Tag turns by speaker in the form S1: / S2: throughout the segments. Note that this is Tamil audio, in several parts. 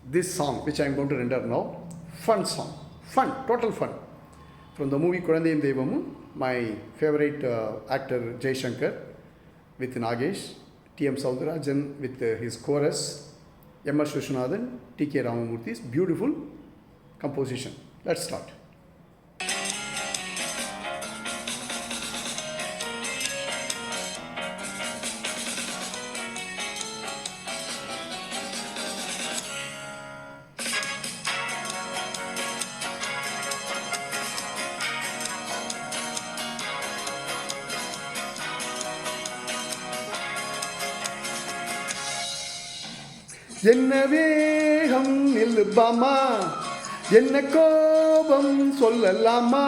S1: this song, which I am going to render now, fun song, fun, total fun, from the movie Kulandayum Devamu, my favorite actor Jay Shankar with Nagesh, T.M. Soundarajan with his chorus, M.R. Vishwanathan, T.K. Ramamurthy's beautiful composition. Let's start. என்ன வேகம் நில்லுபாமா, என்ன கோபம் சொல்லலாமா,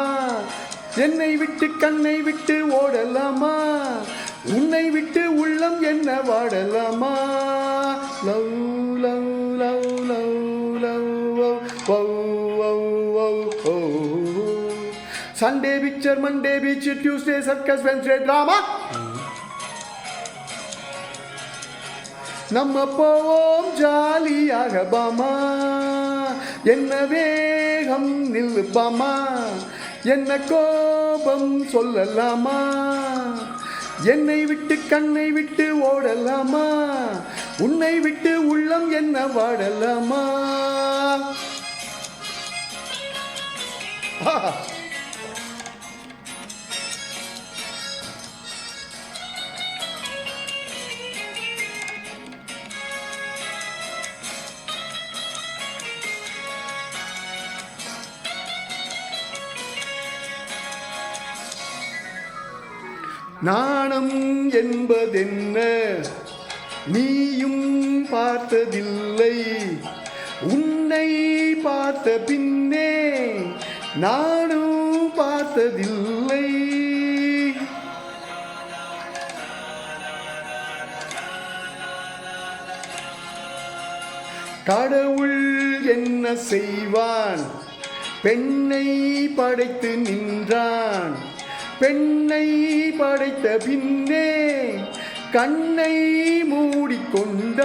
S1: என்னை விட்டு கண்ணை விட்டு ஓடலாமா, உன்னை விட்டு உள்ளம் என்ன வாடலாமா. Love love love love love Sunday picture, Monday beach, Tuesday circus, Wednesday drama. நம்ம போவோம் ஜாலியாக பாமா, என்ன வேகம் நில்லுபாமா, என்ன கோபம் சொல்லலாமா, என்னை விட்டு கண்ணை விட்டு ஓடலாமா, உன்னை விட்டு உள்ளம் என்ன வாடலாமா. நாணம் என்பதென்ன நீயும் பார்த்ததில்லை, உன்னை பார்த்த பின்னே நானும் பார்த்ததில்லை. கடவுள் என்ன செய்வான், பெண்ணை படைத்து நின்றான், பெண்ணை படைத்த பின்னே கண்ணை மூடிக்கொண்டான்.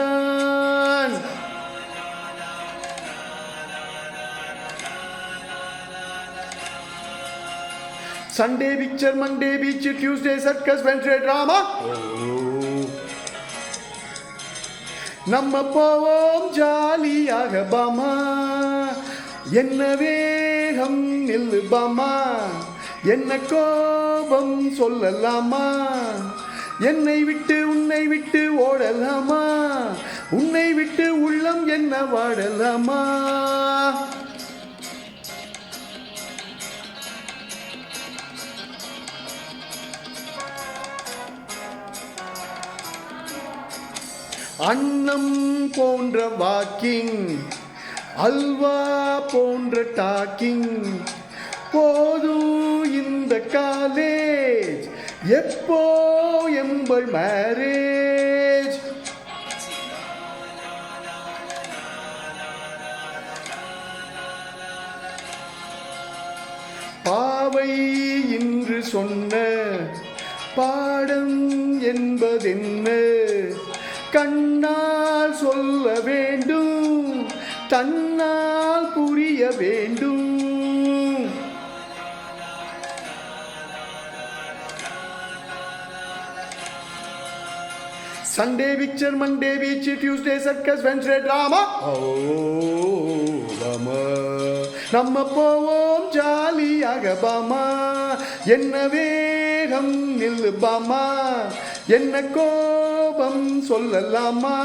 S1: Sunday picture, Monday beach, Tuesday circus, Wednesday drama. நம்ம போவோம் ஜாலியாக பாமா, என்ன வேகம் நில்லுபாமா, என்ன கோபம் சொல்லலாமா, என்னை விட்டு உன்னை விட்டு ஓடலாமா, உன்னை விட்டு உள்ளம் என்ன வாடலாமா. அன்னம் போன்ற வாக்கிங், அல்வா போன்ற டாக்கிங், போதும் இந்த காலேஜ், எப்போ எம்பள் மேரேஜ். பாவை இன்று சொன்ன பாடம் என்பதென்ன, கண்ணால் சொல்ல வேண்டும், தன்னால் புரிய வேண்டும். Sunday picture, Monday beach, Tuesday circus, Wednesday drama. நம்ம போவோம் ஜாலியாக பாமா, என்ன வேகம் நில்லுபாமா, என்ன கோபம் சொல்லலாமா,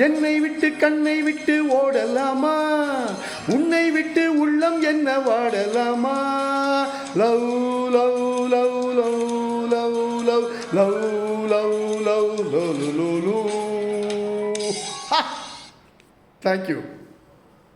S1: என்னை விட்டு கண்ணை விட்டு ஓடலாமா, உன்னை விட்டு உள்ளம் என்ன வாடலாமா. Love love love love love love love love, love, love, love, love. Thank you.